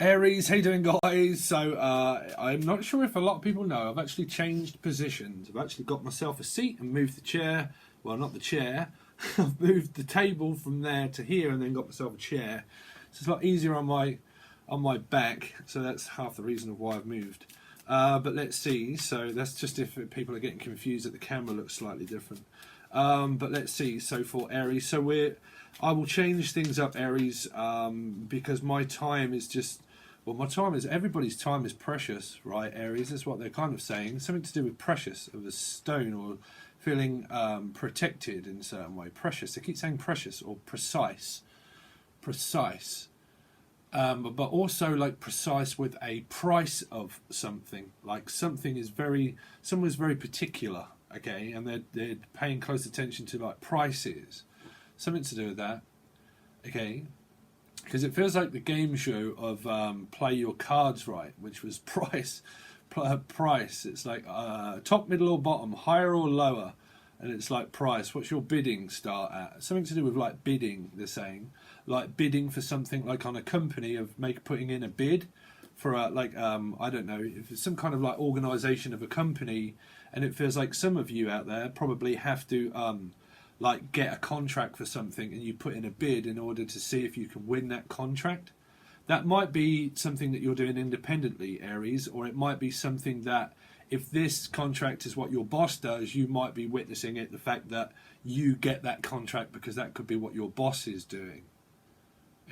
Aries, how you doing, guys? So I'm not sure if a lot of people know, I've actually changed positions. I've actually got myself a seat and moved the chair. Well, not the chair. I've moved the table from there to here and then got myself a chair. So it's a lot easier on my back. So that's half the reason of why I've moved. But let's see. So that's just if people are getting confused that the camera looks slightly different. But let's see. So for Aries, I will change things up, Aries, because my time is just. Well, everybody's time is precious, right, Aries? That's what they're kind of saying. Something to do with precious, of a stone, or feeling protected in a certain way. Precious. They keep saying precious or precise. Precise. But also like precise with a price of something. Like someone's very particular, okay? And they're paying close attention to like prices. Something to do with that, okay? Because it feels like the game show of play your cards right, which was price. It's like top, middle or bottom, higher or lower, and it's like price. What's your bidding start at? Something to do with like bidding, they're saying. Like bidding for something like on a company of putting in a bid for I don't know, if it's some kind of like organisation of a company, and it feels like some of you out there probably have to like get a contract for something and you put in a bid in order to see if you can win that contract. That might be something that you're doing independently, Aries, or it might be something that if this contract is what your boss does, you might be witnessing it, the fact that you get that contract because that could be what your boss is doing.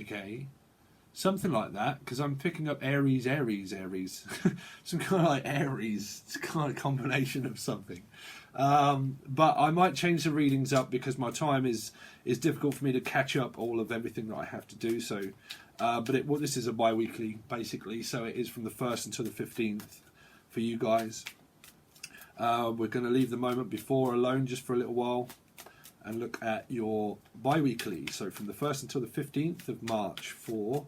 Okay? Something like that, because I'm picking up Aries. Some kind of like Aries. It's kind of combination of something. But I might change the readings up because my time is difficult for me to catch up all of everything that I have to do. So, this is a bi-weekly, basically. So it is from the 1st until the 15th for you guys. We're going to leave the moment before alone just for a little while and look at your bi-weekly. So from the 1st until the 15th of March for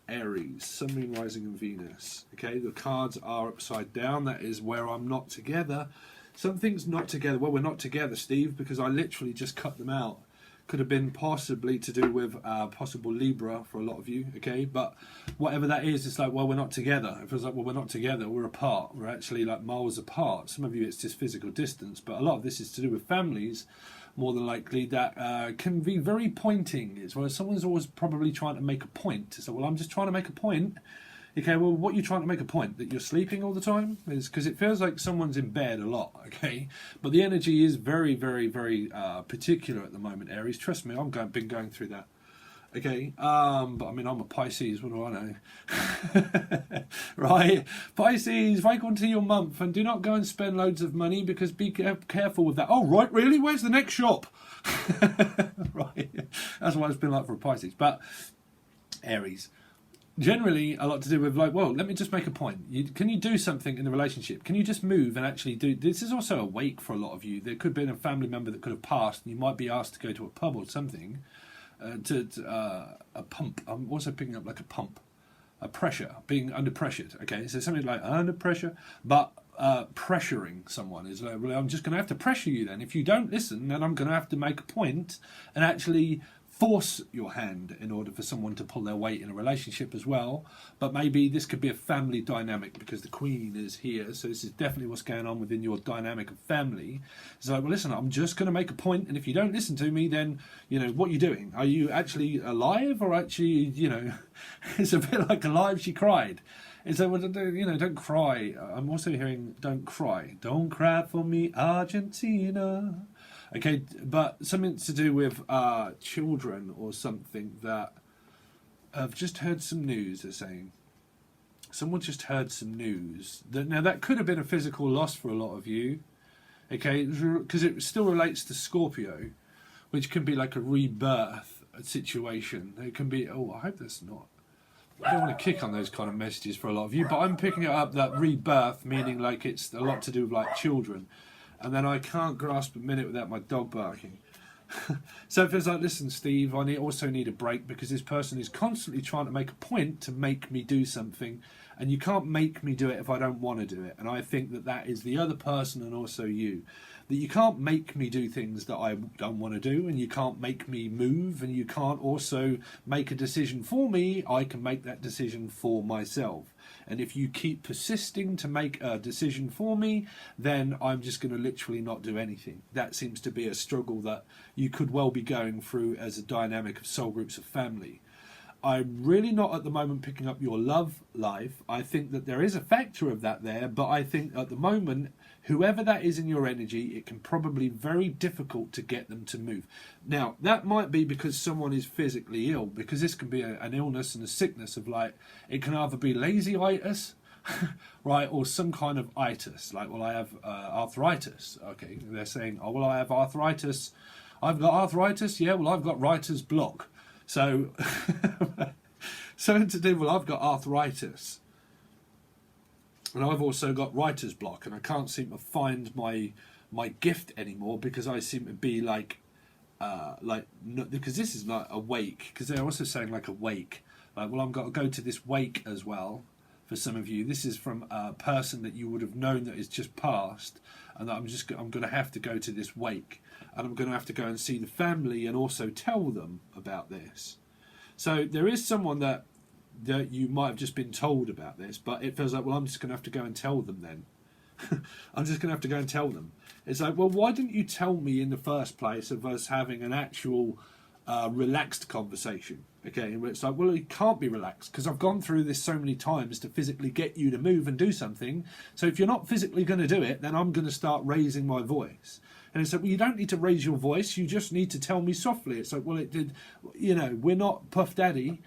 Aries, Sun, Moon, Rising and Venus. Okay, the cards are upside down. That is where I'm not together. Something's not together. Well, we're not together, Steve, because I literally just cut them out. Could have been possibly to do with possible Libra for a lot of you, okay? But whatever that is, it's like, well, we're not together. It feels like, well, we're not together. We're apart. We're actually like miles apart. Some of you, it's just physical distance. But a lot of this is to do with families, more than likely, that can be very pointing. It's where someone's always probably trying to make a point. So, well, I'm just trying to make a point. Okay, well, what are you trying to make a point? That you're sleeping all the time? Is because it feels like someone's in bed a lot, okay? But the energy is very, very, very particular at the moment, Aries. Trust me, I've been going through that. Okay, but I mean, I'm a Pisces, what do I know? Right? Pisces, wake on to your month and do not go and spend loads of money because be careful with that. Oh, right, really? Where's the next shop? Right, that's what it's been like for a Pisces. But Aries, generally a lot to do with like, well, let me just make a point. Can you do something in the relationship? Can you just move and actually do? This is also a wake for a lot of you. There could have been a family member that could have passed and you might be asked to go to a pub or something. A pump. I'm also picking up like a pump, a pressure, being under pressured. Okay, so something like under pressure, but pressuring someone is like, well, I'm just going to have to pressure you then. If you don't listen, then I'm going to have to make a point and actually force your hand in order for someone to pull their weight in a relationship as well. But maybe this could be a family dynamic because the Queen is here, so this is definitely what's going on within your dynamic of family. It's like, well, listen, I'm just going to make a point, and if you don't listen to me, then, you know, what are you doing? Are you actually alive, or actually, you know, it's a bit like Alive, She Cried. It's like, well, you know, don't cry. I'm also hearing, don't cry. Don't cry for me, Argentina. Okay, but something to do with children or something that I've just heard some news, they're saying. Someone just heard some news. Now, that could have been a physical loss for a lot of you, okay, because it still relates to Scorpio, which can be like a rebirth situation. It can be, oh, I hope that's not. I don't want to kick on those kind of messages for a lot of you, but I'm picking it up that rebirth, meaning like it's a lot to do with like children. And then I can't grasp a minute without my dog barking. So it feels like, listen, Steve, I also need a break because this person is constantly trying to make a point to make me do something. And you can't make me do it if I don't want to do it. And I think that that is the other person and also you. that you can't make me do things that I don't want to do, and you can't make me move, and you can't also make a decision for me. I can make that decision for myself. And if you keep persisting to make a decision for me, then I'm just going to literally not do anything. That seems to be a struggle that you could well be going through as a dynamic of soul groups of family. I'm really not at the moment picking up your love life. I think that there is a factor of that there, but I think at the moment, whoever that is in your energy, it can probably be very difficult to get them to move. Now, that might be because someone is physically ill, because this can be an illness and a sickness of like, it can either be lazy-itis, right, or some kind of itis, like, well, I have arthritis. Okay, they're saying, oh, well, I have arthritis. I've got arthritis, yeah, well, I've got writer's block. So, something to do, well, I've got arthritis. And I've also got writer's block, and I can't seem to find my gift anymore because I seem to be because this is like a wake, because they're also saying like a wake. Like, well, I've got to go to this wake as well. For some of you, this is from a person that you would have known that is just passed, and that I'm going to have to go to this wake, and I'm going to have to go and see the family and also tell them about this. So there is someone that you might have just been told about this, but it feels like, well, I'm just going to have to go and tell them then. I'm just going to have to go and tell them. It's like, well, why didn't you tell me in the first place of us having an actual relaxed conversation? Okay, and it's like, well, it can't be relaxed because I've gone through this so many times to physically get you to move and do something. So if you're not physically going to do it, then I'm going to start raising my voice. And it's like, well, you don't need to raise your voice. You just need to tell me softly. It's like, well, it did, we're not Puff Daddy.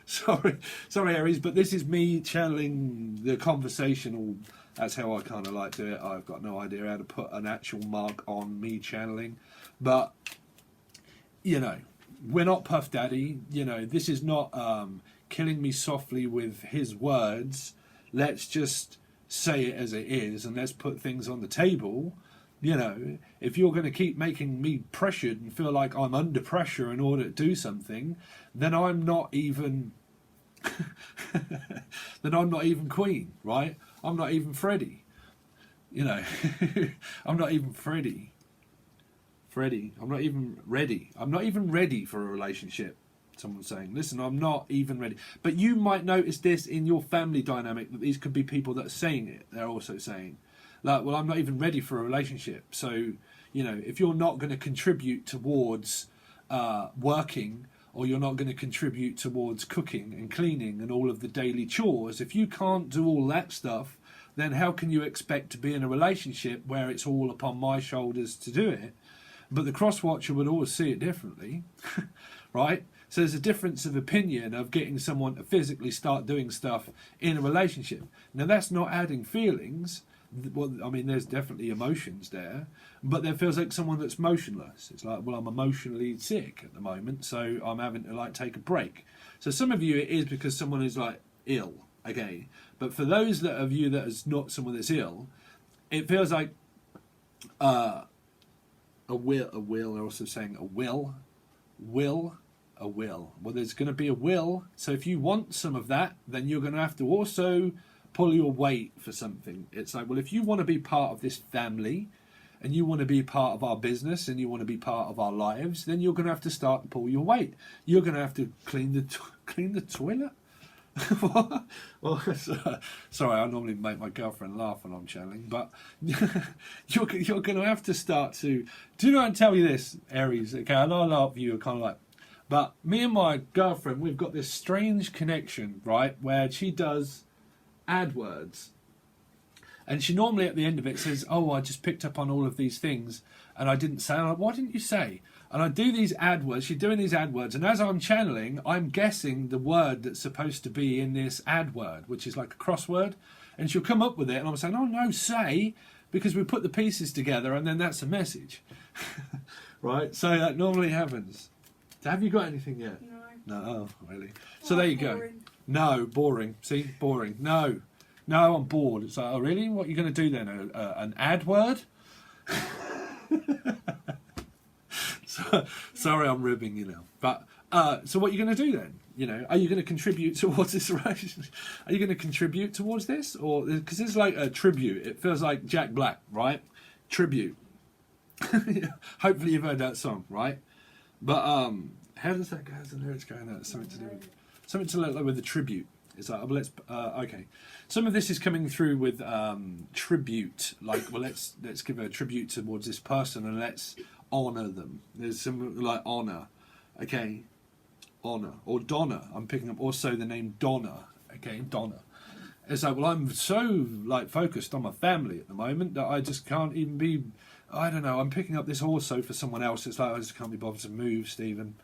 sorry, Aries, but this is me channeling the conversational. That's how I kind of like to do it. I've got no idea how to put an actual mark on me channeling. But, we're not Puff Daddy. This is not killing me softly with his words. Let's just say it as it is, and let's put things on the table. If you're going to keep making me pressured and feel like I'm under pressure in order to do something, then I'm not even Queen, right? I'm not even Freddie. I'm not even Freddie. I'm not even ready. I'm not even ready for a relationship. Someone's saying, listen, I'm not even ready. But you might notice this in your family dynamic, that these could be people that are saying it. They're also saying, like, well, I'm not even ready for a relationship. So, if you're not going to contribute towards working, or you're not going to contribute towards cooking and cleaning and all of the daily chores, if you can't do all that stuff, then how can you expect to be in a relationship where it's all upon my shoulders to do it? But the cross-watcher would always see it differently, right? So there's a difference of opinion of getting someone to physically start doing stuff in a relationship. Now, that's not adding feelings. Well, I mean, there's definitely emotions there, but there feels like someone that's motionless. It's like, well, I'm emotionally sick at the moment, so I'm having to take a break. So some of you, it is because someone is ill, okay. But for those of you that is not someone that's ill, it feels like a will. They're also saying a will. Well, there's going to be a will. So if you want some of that, then you're going to have to also pull your weight for something. It's like, well, if you want to be part of this family, and you want to be part of our business, and you want to be part of our lives, then you're going to have to start to pull your weight. You're going to have to clean the toilet. What? Well, sorry, I normally make my girlfriend laugh when I'm channeling, but you're going to have to start to. Do you know? I tell you this, Aries. Okay, I know a lot of you are kind of like, but me and my girlfriend, we've got this strange connection, right? Where she does AdWords, and she normally at the end of it says, "Oh, I just picked up on all of these things, and I didn't say." I'm like, "Why didn't you say?" And I do these AdWords. She's doing these AdWords, and as I'm channeling, I'm guessing the word that's supposed to be in this AdWord, which is like a crossword, and she'll come up with it, and I'm saying, "Oh no, say," because we put the pieces together, and then that's a message, right? So that normally happens. Have you got anything yet? No. Oh, really? So there you go. No, boring. See, boring. No, I'm bored. It's like, oh, really? What are you going to do then? An ad word? Sorry, I'm ribbing, But so what are you going to do then? Are you going to contribute towards this relationship? Are you going to contribute towards this, or because it's like a tribute? It feels like Jack Black, right? Tribute. Hopefully you've heard that song, right? But how does that go? How's the lyrics going? That's something to do with the tribute. It's like, well, okay. Some of this is coming through with tribute, like, well, let's give a tribute towards this person and let's honor them. There's some like honor, okay, honor or Donna. I'm picking up also the name Donna, okay, Donna. It's like, well, I'm so like focused on my family at the moment that I just can't even be. I don't know. I'm picking up this also for someone else. It's like I just can't be bothered to move, Stephen.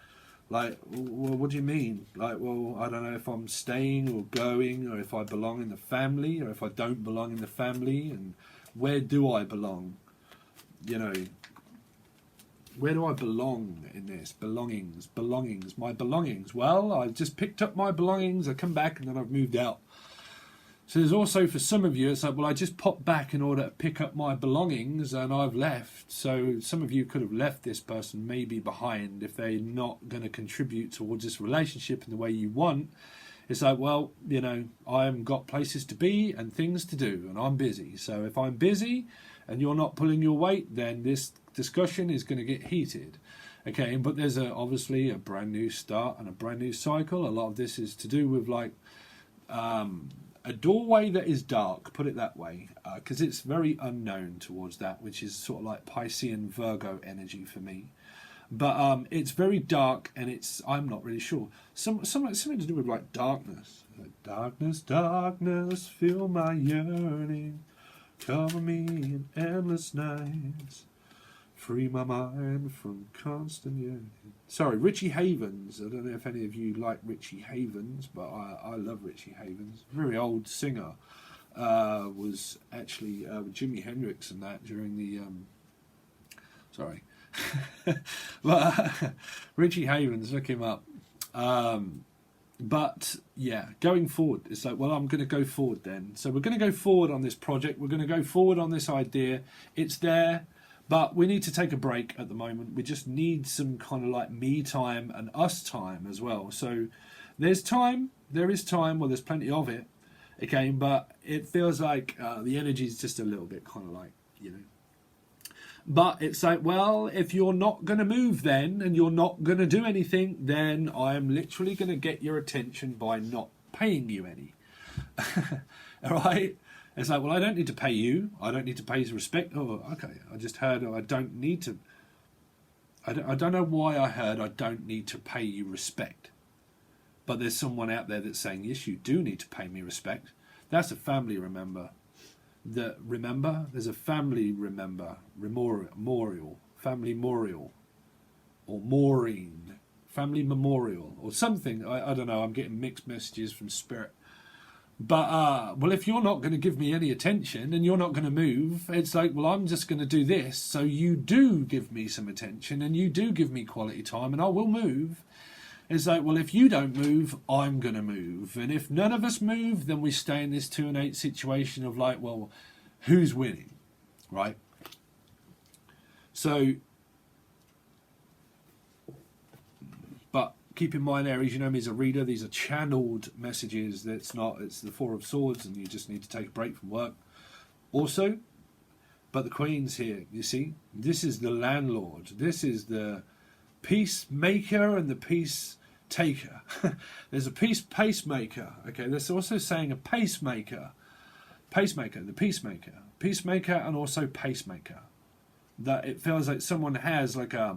Like, well, what do you mean? Like, well, I don't know if I'm staying or going, or if I belong in the family, or if I don't belong in the family, and where do I belong? You know, where do I belong in this? Belongings, my belongings. Well, I just picked up my belongings, I come back, and then I've moved out. So there's also, for some of you, it's like, well, I just popped back in order to pick up my belongings and I've left. So some of you could have left this person maybe behind if they're not going to contribute towards this relationship in the way you want. It's like, well, you know, I've got places to be and things to do and I'm busy. So if I'm busy and you're not pulling your weight, then this discussion is going to get heated. Okay, but there's obviously a brand new start and a brand new cycle. A lot of this is to do with like... a doorway that is dark, put it that way, because it's very unknown towards that, which is sort of like Piscean Virgo energy for me. But it's very dark, and I'm not really sure. Something to do with like darkness. Like, darkness, darkness, feel my yearning, cover me in endless nights, free my mind from constant yearning. Sorry, Richie Havens. I don't know if any of you like Richie Havens, but I love Richie Havens. Very old singer. Was actually with Jimi Hendrix and that during the... sorry. But Richie Havens, look him up. But yeah, going forward, it's like, well, I'm going to go forward then. So we're going to go forward on this project. We're going to go forward on this idea. It's there. But we need to take a break at the moment. We just need some kind of like me time and us time as well. So there's time. There is time. Well, there's plenty of it. Okay, but it feels like the energy is just a little bit kind of like, you know. But it's like, well, if you're not going to move then and you're not going to do anything, then I'm literally going to get your attention by not paying you any. All right? It's like, well, I don't need to pay you. I don't need to pay his respect. Oh, okay. I just heard I don't need to. I don't know why I heard I don't need to pay you respect. But there's someone out there that's saying, yes, you do need to pay me respect. That's a family remember. There's a family memorial, family memorial, or Maureen, family memorial, or something. I don't know. I'm getting mixed messages from spirit. But, well, if you're not going to give me any attention and you're not going to move, it's like, well, I'm just going to do this. So you do give me some attention and you do give me quality time and I will move. It's like, well, if you don't move, I'm going to move. And if none of us move, then we stay in this 2 and 8 situation of like, well, who's winning, right? So, but keep in mind, Aries, you know me as a reader. These are channeled messages. It's the Four of Swords, and you just need to take a break from work. Also, but the Queen's here, you see. This is the landlord. This is the peacemaker and the peace taker. There's a pacemaker. Okay, there's also saying a pacemaker. Pacemaker, the peacemaker. Peacemaker and also pacemaker. That it feels like someone has like a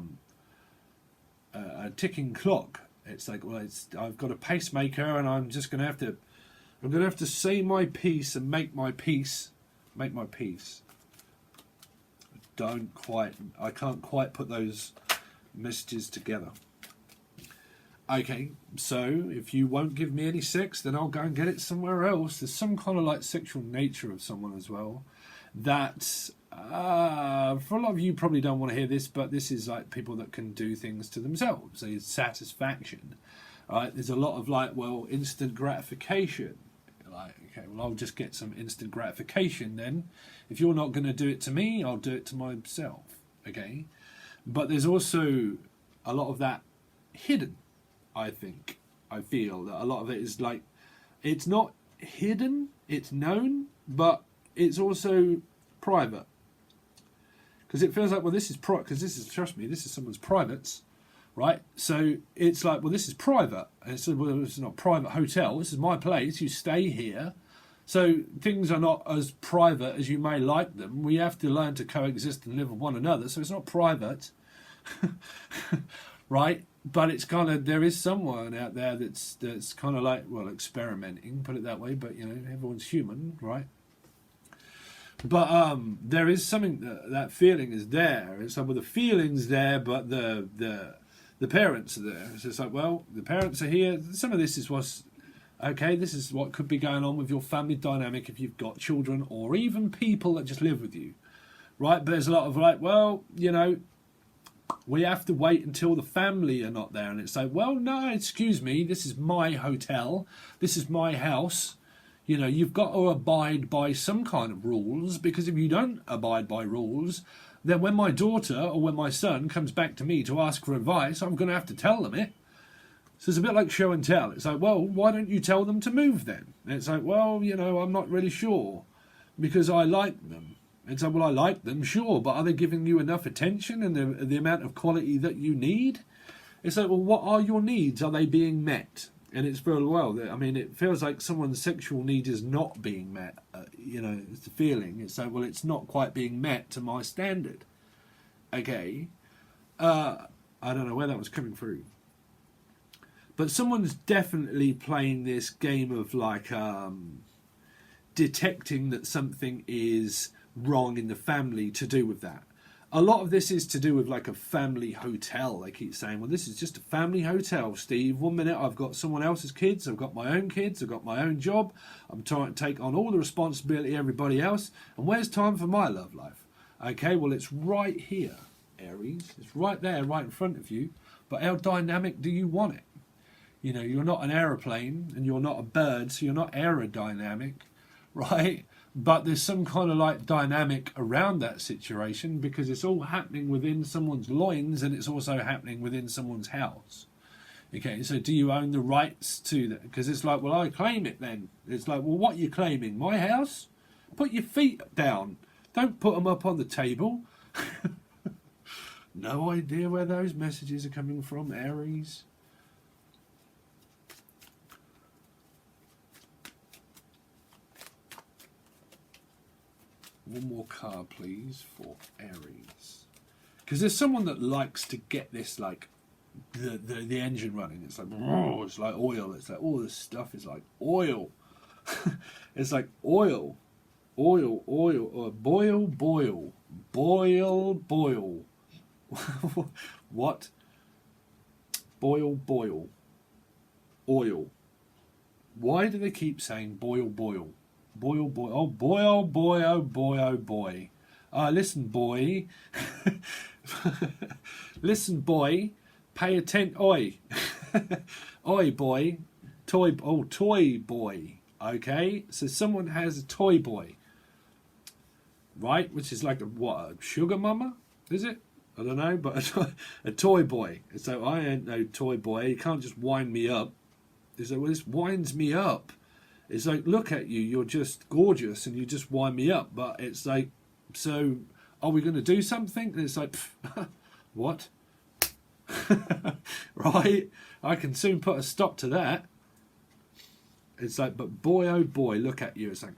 ticking clock. It's like, well, I've got a pacemaker and I'm gonna have to say my piece and make my peace. Make my peace. I can't quite put those messages together. Okay, so if you won't give me any sex, then I'll go and get it somewhere else. There's some kind of like sexual nature of someone as well. That, for a lot of you probably don't want to hear this, but this is like people that can do things to themselves. There's satisfaction. Right? There's a lot of like, well, instant gratification. Like, okay, well, I'll just get some instant gratification then. If you're not going to do it to me, I'll do it to myself. Okay? But there's also a lot of that hidden. I feel that a lot of it is like, it's not hidden, it's known, but it's also private. because it feels like, well, this is because this is, trust me, this is someone's privates, right? So it's like, well, this is private. And it's, well, it's not a private hotel. This is my place. You stay here. So things are not as private as you may like them. We have to learn to coexist and live with one another. So it's not private, right? But it's kind of, there is someone out there that's kind of like, well, experimenting, put it that way. But, you know, everyone's human, right? But there is something, that feeling is there. It's like, well, the feeling's there, but the parents are there. So it's like, well, the parents are here. Some of this is what's, okay, this is what could be going on with your family dynamic if you've got children or even people that just live with you, right? But there's a lot of like, well, you know, we have to wait until the family are not there. And it's like, well, no, excuse me, this is my hotel. This is my house. You know, you've got to abide by some kind of rules, because if you don't abide by rules, then when my daughter or when my son comes back to me to ask for advice, I'm going to have to tell them it. So it's a bit like show and tell. It's like, well, why don't you tell them to move then? And it's like, well, you know, I'm not really sure because I like them. It's like, well, I like them, sure, but are they giving you enough attention and the amount of quality that you need? It's like, well, what are your needs? Are they being met? And it's very well, I mean, it feels like someone's sexual need is not being met. You know, it's the feeling. It's like, well, it's not quite being met to my standard. Okay. I don't know where that was coming through. But someone's definitely playing this game of like detecting that something is wrong in the family to do with that. A lot of this is to do with like a family hotel. They keep saying, well, this is just a family hotel, Steve. 1 minute I've got someone else's kids, I've got my own kids, I've got my own job. I'm trying to take on all the responsibility of everybody else. And where's time for my love life? Okay, well, it's right here, Aries. It's right there, right in front of you. But how dynamic do you want it? You know, you're not an aeroplane and you're not a bird, so you're not aerodynamic, right? But there's some kind of like dynamic around that situation because it's all happening within someone's loins and it's also happening within someone's house. Okay, so do you own the rights to that? Because it's like, well, I claim it then. It's like, well, what are you claiming? My house? Put your feet down. Don't put them up on the table. No idea where those messages are coming from, Aries. One more card, please, for Aries. Because there's someone that likes to get this, like, the engine running. It's like, oh, it's like oil. It's like all this stuff is like oil. It's like oil. Oil, or boil. What? Boil. Oil. Why do they keep saying boil? Boil. Oh boy, oh boy, oh boy, oh boy. Listen, boy. Listen, boy. Pay attention. Oi. Oi, boy. Toy boy. Okay? So someone has a toy boy. Right? Which is like a sugar mama? Is it? I don't know, but a toy boy. So I ain't no toy boy. You can't just wind me up. It's like, well, this winds me up. It's like, look at you, you're just gorgeous and you just wind me up. But it's like, so are we going to do something? And it's like, what? Right? I can soon put a stop to that. It's like, but boy, oh boy, look at you. It's like,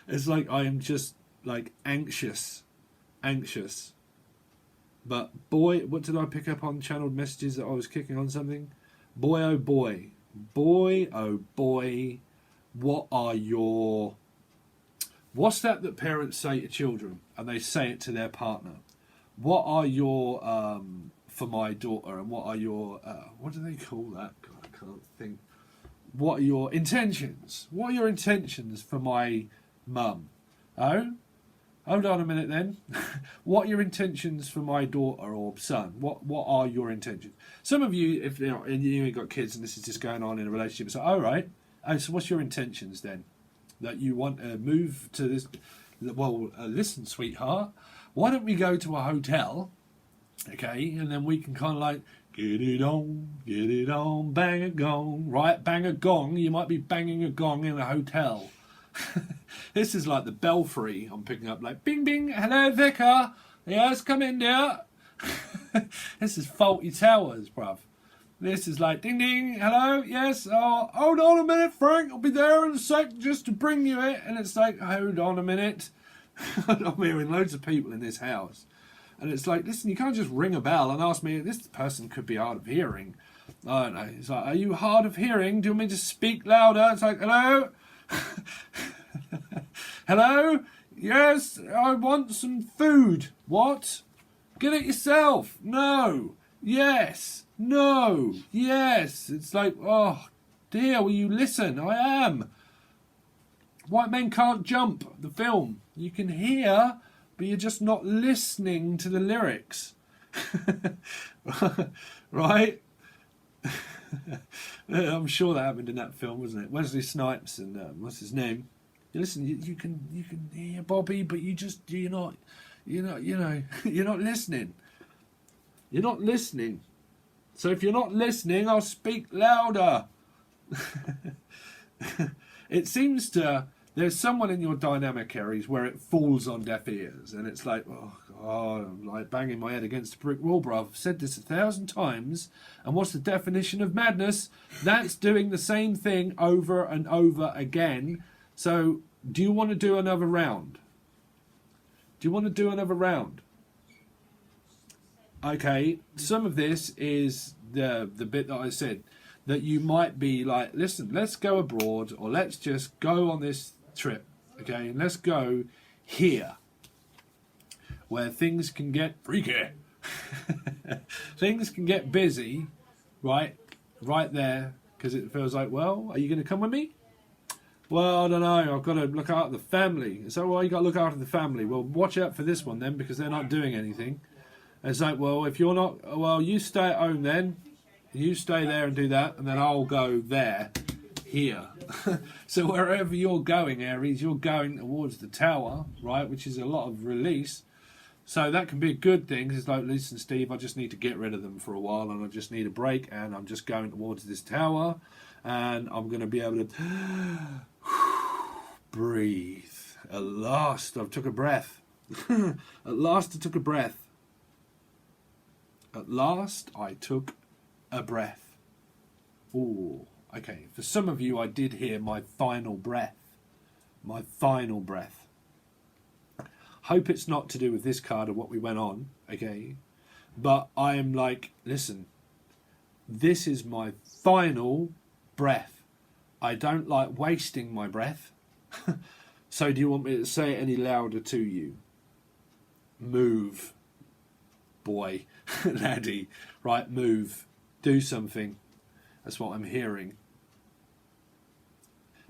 it's like I am just like anxious. But boy, what did I pick up on channeled messages that I was kicking on something? Boy, oh boy. Boy, oh boy, what's that parents say to children and they say it to their partner? What are your, for my daughter, and what are your, what do they call that? God, I can't think. What are your intentions? What are your intentions for my mum? Oh? Hold on a minute then. What are your intentions for my daughter or son? What are your intentions? Some of you, if you ain't got kids and this is just going on in a relationship, it's like, all right. Oh, so what's your intentions then? That you want to move to this? Well, listen, sweetheart. Why don't we go to a hotel? Okay, and then we can kind of like get it on, bang a gong, right? Bang a gong. You might be banging a gong in a hotel. This is like the belfry I'm picking up, like, bing, bing, hello, vicar. Yes, come in, dear. This is faulty towers, bruv. This is like, ding, ding, hello, yes, oh, hold on a minute, Frank, I'll be there in a sec just to bring you it. And it's like, hold on a minute. I'm hearing loads of people in this house. And it's like, listen, you can't just ring a bell and ask me, this person could be hard of hearing. I don't know. It's like, are you hard of hearing? Do you want me to speak louder? It's like, hello? Hello? Yes, I want some food. What? Get it yourself. No. Yes. No. Yes. It's like, oh, dear, will you listen? I am. White Men Can't Jump, the film. You can hear, but you're just not listening to the lyrics. Right? I'm sure that happened in that film, wasn't it? Wesley Snipes and what's his name? You listen, you can hear Bobby, but you're not listening. You're not listening. So if you're not listening, I'll speak louder. It seems there's someone in your dynamic, Aries, where it falls on deaf ears, and it's like, oh God, I'm like banging my head against a brick wall, bruv. I've said this 1,000 times, and what's the definition of madness? That's doing the same thing over and over again. So, do you want to do another round? Do you want to do another round? Okay, some of this is the bit that I said, that you might be like, listen, let's go abroad, or let's just go on this trip, okay, and let's go here, where things can get freaky. Things can get busy, right there, because it feels like, well, are you going to come with me? Well, I don't know, I've got to look after the family. So, well, you got to look after the family. Well, watch out for this one then, because they're not doing anything. And it's like, well, if you're not, well, you stay at home then. You stay there and do that, and then I'll go there, here. So wherever you're going, Aries, you're going towards the tower, right, which is a lot of release. So that can be a good thing. It's like, listen, Steve, I just need to get rid of them for a while, and I just need a break, and I'm just going towards this tower, and I'm going to be able to breathe. At last, I took a breath. At last, I took a breath. At last, I took a breath. Ooh, okay. For some of you, I did hear my final breath. My final breath. Hope it's not to do with this card or what we went on, okay? But I am like, listen, this is my final breath. I don't like wasting my breath. So do you want me to say it any louder to you? Move, boy, laddie. Right, move. Do something. That's what I'm hearing.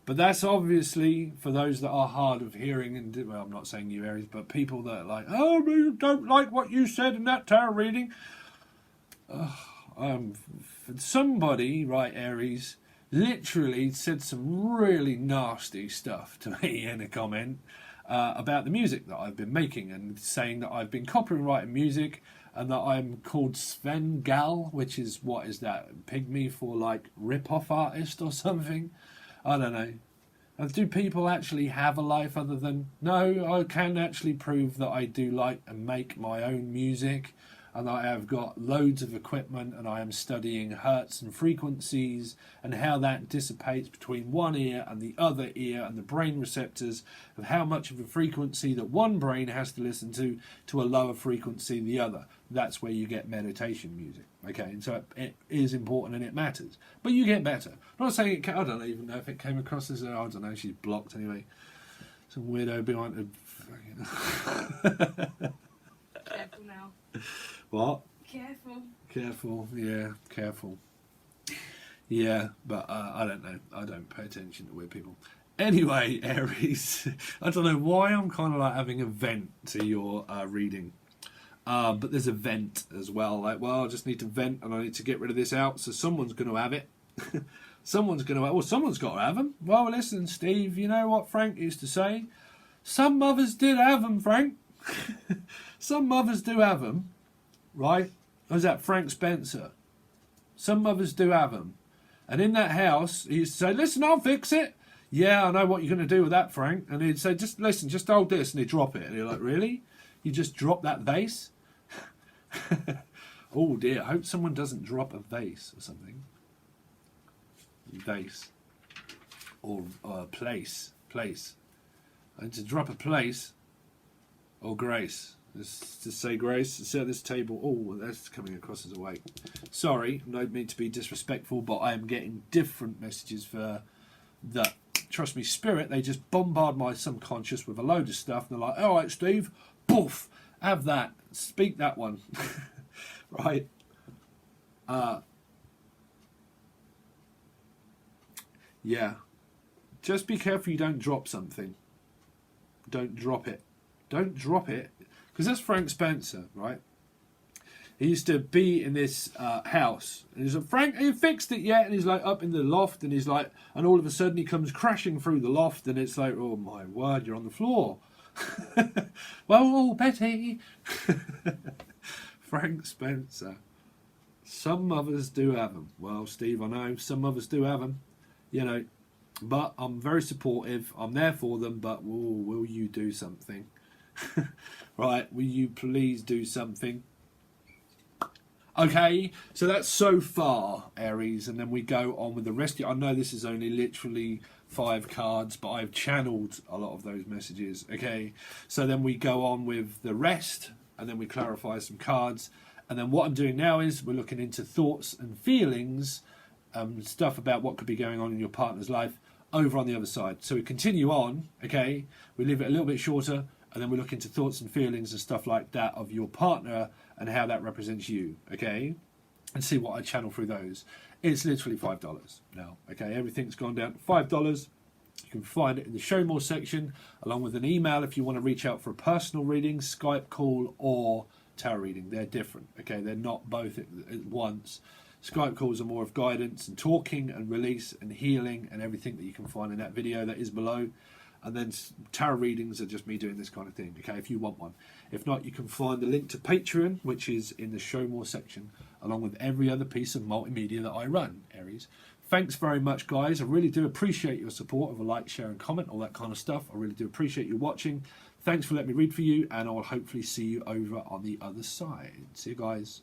But that's obviously for those that are hard of hearing, and well, I'm not saying you, Aries, but people that are like, oh, you don't like what you said in that tarot reading. Somebody, right, Aries, literally said some really nasty stuff to me in a comment about the music that I've been making, and saying that I've been copywriting music, and that I'm called Sven Gal, which is, what is that, pygmy for like rip-off artist or something? I don't know. Do people actually have a life other than... No, I can actually prove that I do like and make my own music, and I have got loads of equipment, and I am studying hertz and frequencies and how that dissipates between one ear and the other ear, and the brain receptors of how much of a frequency that one brain has to listen to a lower frequency the other. That's where you get meditation music, okay? And so it is important and it matters, but you get better. I'm not saying it can, I don't even know if it came across as, I don't know, she's blocked anyway. Some weirdo behind Careful now. What? Careful. Careful, yeah, careful. Yeah, but I don't know. I don't pay attention to weird people. Anyway, Aries, I don't know why I'm kind of like having a vent to your reading. But there's a vent as well. Like, well, I just need to vent and I need to get rid of this out. So someone's going to have it. Someone's going to have, well, someone's got to have them. Well, listen, Steve, you know what Frank used to say? Some mothers did have them, Frank. Some mothers do have them, right? Or was that Frank Spencer? Some mothers do have them. And in that house, he used to say, listen, I'll fix it. yeah, I know what you're going to do with that, Frank. And he'd say, just listen, just hold this. And he'd drop it. And you're like, really? You just drop that vase? Oh dear, I hope someone doesn't drop a vase or something. Vase. Or place. Place. And to drop a place. Or grace. Let's just say grace. Set this table. Oh, that's coming across as a weight. Sorry, I don't mean to be disrespectful, but I am getting different messages for that. Trust me, spirit, they just bombard my subconscious with a load of stuff. And they're like, all right, Steve, poof, have that. Speak that one. Right? Yeah. Just be careful you don't drop something. Don't drop it. Don't drop it. Because that's Frank Spencer, right? He used to be in this house. And he's like, Frank, have you fixed it yet? And he's like up in the loft. And he's like, and all of a sudden he comes crashing through the loft. And it's like, oh my word, you're on the floor. Well, oh, Betty. Frank Spencer. Some mothers do have them. Well, Steve, I know some mothers do have them. You know, but I'm very supportive. I'm there for them. But will you do something? Right? Will you please do something? Okay, so that's so far, Aries, and then we go on with the rest. I know this is only literally 5 cards, but I've channeled a lot of those messages. Okay, so then we go on with the rest, and then we clarify some cards. And then what I'm doing now is we're looking into thoughts and feelings, stuff about what could be going on in your partner's life over on the other side. So we continue on, okay, we leave it a little bit shorter, and then we look into thoughts and feelings and stuff like that of your partner and how that represents you, okay? And see what I channel through those. It's literally $5 now, okay? Everything's gone down to $5. You can find it in the Show More section, along with an email if you want to reach out for a personal reading, Skype call, or tarot reading. They're different, okay? They're not both at once. Skype calls are more of guidance and talking and release and healing and everything that you can find in that video that is below. And then tarot readings are just me doing this kind of thing, okay, if you want one. If not, you can find the link to Patreon, which is in the Show More section, along with every other piece of multimedia that I run, Aries. Thanks very much, guys. I really do appreciate your support of a like, share, and comment, all that kind of stuff. I really do appreciate you watching. Thanks for letting me read for you, and I'll hopefully see you over on the other side. See you guys.